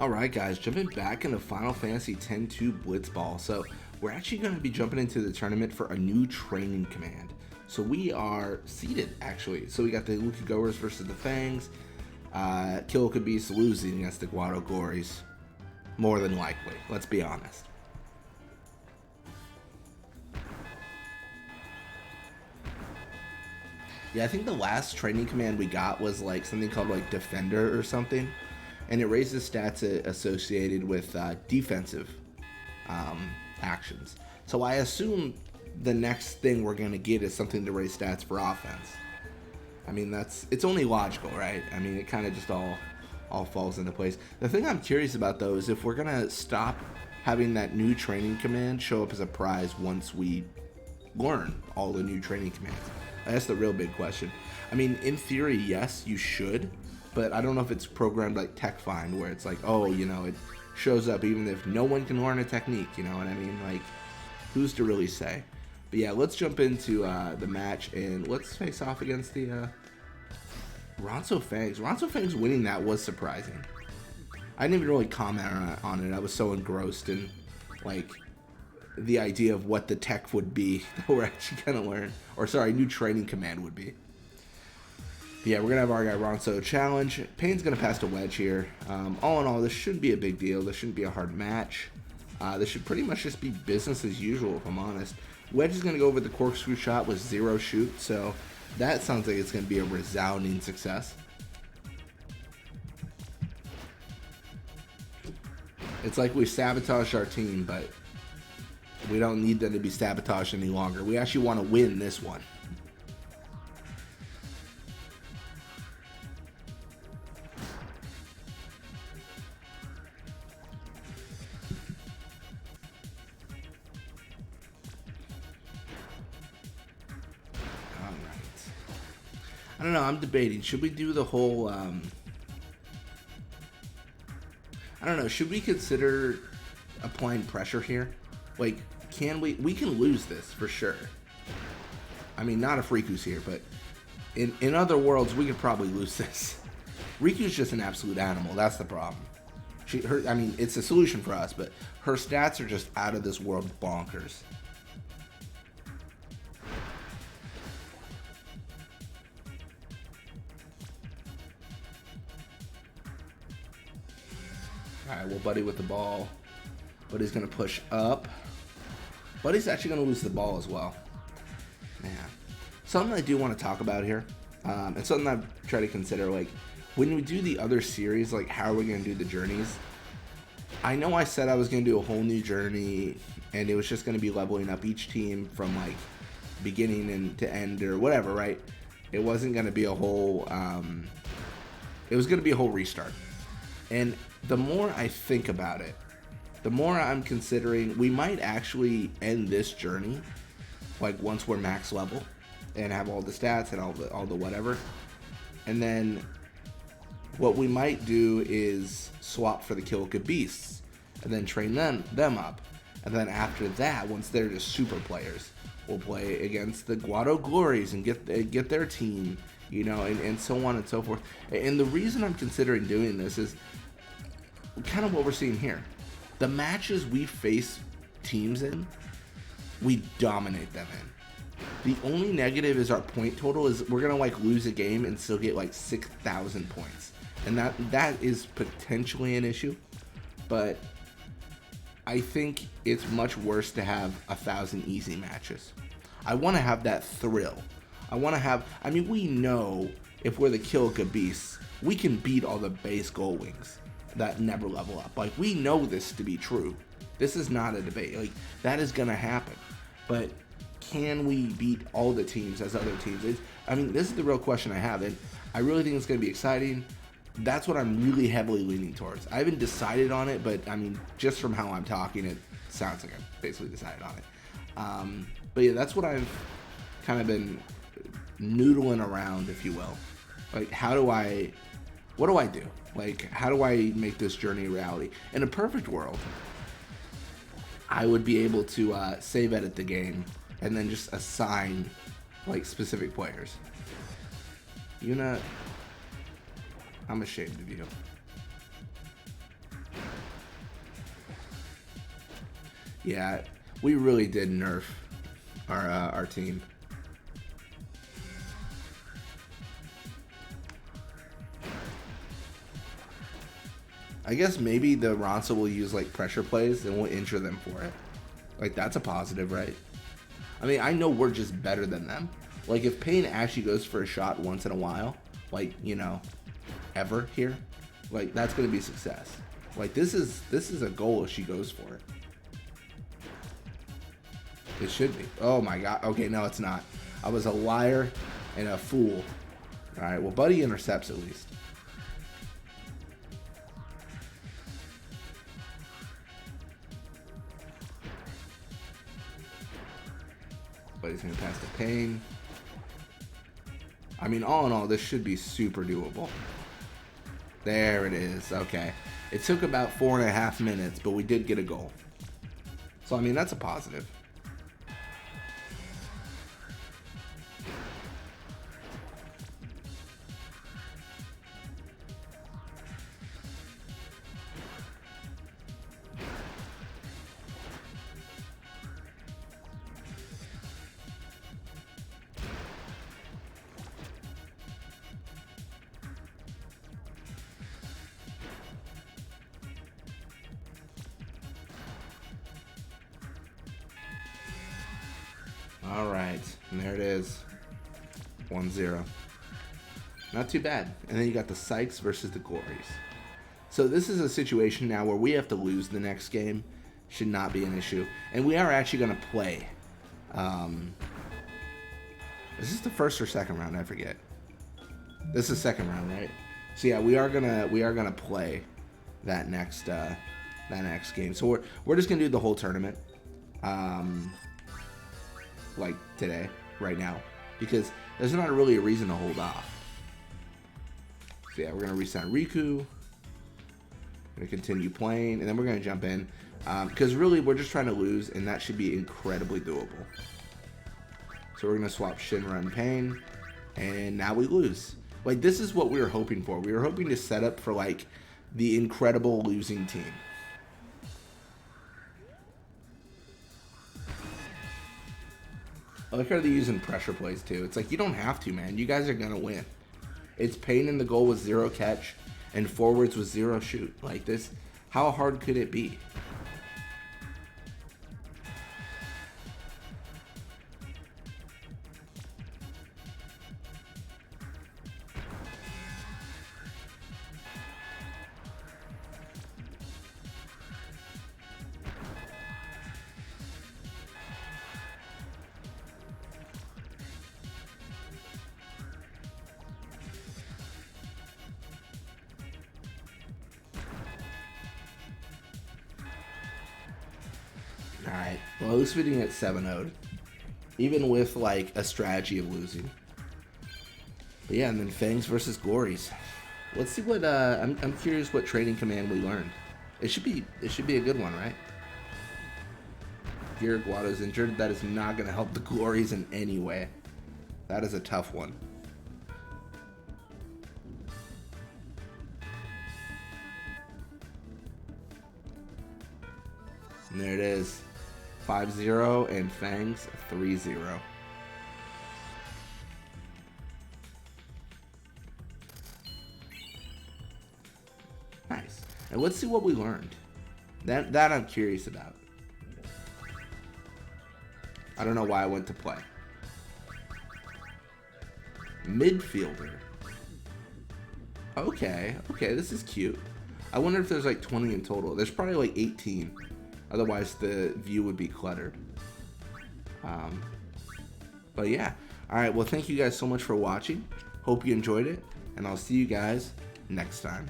Alright guys, jumping back into Final Fantasy X-2 Blitzball. So we're actually going to be jumping into the tournament for a new training command. So we are seeded actually. So we got the Lucky Goers versus the Fangs. Killka Beast losing against the Guado Glories. More than likely, let's be honest. Yeah, I think the last training command we got was like something called like Defender or something. And it raises stats associated with defensive actions. So I assume the next thing we're going to get is something to raise stats for offense. I mean, it's only logical, right? I mean, it kind of just all falls into place. The thing I'm curious about, though, is if we're going to stop having that new training command show up as a prize once we learn all the new training commands. That's the real big question. I mean, in theory, yes, you should, but I don't know if it's programmed like TechFind, where it's like, oh, you know, it shows up even if no one can learn a technique, you know what I mean? Like, who's to really say? But yeah, let's jump into the match, and let's face off against the Ronso Fangs. Ronso Fangs winning that was surprising. I didn't even really comment on it. I was so engrossed in, like, the idea of what the tech would be that we're actually going to learn. Or, sorry, new training command would be. But yeah, we're going to have our guy Ronso challenge. Payne's going to pass to Wedge here. All in all, this shouldn't be a big deal. This shouldn't be a hard match. This should pretty much just be business as usual, if I'm honest. Wedge is going to go over the corkscrew shot with 0 shoot, so that sounds like it's going to be a resounding success. It's like we sabotaged our team, but we don't need them to be sabotaged any longer. We actually want to win this one. I don't know, I'm debating. Should we do the whole, I don't know, should we consider applying pressure here? Like, can we can lose this for sure. I mean, not if Riku's here, but in other worlds, we could probably lose this. Riku's just an absolute animal, that's the problem. I mean, it's a solution for us, but her stats are just out of this world bonkers. Alright, well, Buddy with the ball. Buddy's going to push up. Buddy's actually going to lose the ball as well. Man. Something I do want to talk about here, and something I've tried to consider, like, when we do the other series, like, how are we going to do the journeys? I know I said I was going to do a whole new journey, and it was just going to be leveling up each team from, like, beginning and to end or whatever, right? It wasn't going to be a whole, it was going to be a whole restart. And the more I think about it, the more I'm considering we might actually end this journey, like once we're max level and have all the stats and all the whatever. And then what we might do is swap for the Killka Beasts and then train them up. And then after that, once they're just super players, we'll play against the Guado Glories and get their team, you know, and so on and so forth. And the reason I'm considering doing this is kind of what we're seeing here. The matches we face teams in, we dominate them in. The only negative is our point total is we're gonna like lose a game and still get like 6,000 points, and that is potentially an issue. But I think it's much worse to have 1,000 easy matches. I want to have that thrill. I want to have. I mean, we know if we're the Killka Beasts, we can beat all the base Gullwings that never level up. Like, we know this to be true. This is not a debate. Like, that is gonna happen. But can we beat all the teams as other teams? I mean, this is the real question I have, and I really think it's gonna be exciting. That's what I'm really heavily leaning towards. I haven't decided on it, but I mean, just from how I'm talking, it sounds like I've basically decided on it. But yeah, that's what I've kind of been noodling around, if you will. Like, what do I do? Like, how do I make this journey a reality? In a perfect world, I would be able to save edit the game and then just assign, like, specific players. Yuna, I'm ashamed of you. Yeah, we really did nerf our team. I guess maybe the Ronso will use like pressure plays and we'll injure them for it. Like that's a positive, right? I mean, I know we're just better than them. Like if Payne actually goes for a shot once in a while, like, you know, ever here, like that's gonna be success. Like this is a goal if she goes for it. It should be. Oh my god. Okay, no, it's not. I was a liar and a fool. All right. Well, Buddy intercepts at least. Buddy's gonna pass to Payne. I mean, all in all, this should be super doable. There it is. Okay. It took about 4.5 minutes, but we did get a goal. So, I mean, that's a positive. All right, and there it is, 1-0. Not too bad. And then you got the Sykes versus the Glories. So this is a situation now where we have to lose the next game. Should not be an issue. And we are actually going to play. Is this the first or second round? I forget. This is second round, right? So yeah, we are gonna play that next game. So we're just gonna do the whole tournament. Like today, right now, because there's not really a reason to hold off. So yeah, we're gonna resign Riku. Gonna continue playing, and then we're gonna jump in because really we're just trying to lose, and that should be incredibly doable. So we're gonna swap Shinra and Pain, and now we lose. Like this is what we were hoping for. We were hoping to set up for like the incredible losing team. I like how they're using pressure plays too. It's like you don't have to, man. You guys are gonna win. It's Payne in the goal with 0 catch and forwards with 0 shoot. Like this, how hard could it be? Alright, well at least we didn't get 7-0'd. Even with like a strategy of losing. But yeah, and then Fangs versus Glories. Let's see what I'm curious what training command we learned. It should be a good one, right? Guado's injured. That is not gonna help the Glories in any way. That is a tough one. And there it is. 5-0 and Fangs 3-0. Nice. And let's see what we learned. That I'm curious about. I don't know why I went to play. Midfielder. Okay, this is cute. I wonder if there's like 20 in total. There's probably like 18. Otherwise, the view would be cluttered. But yeah. Alright, well, thank you guys so much for watching. Hope you enjoyed it. And I'll see you guys next time.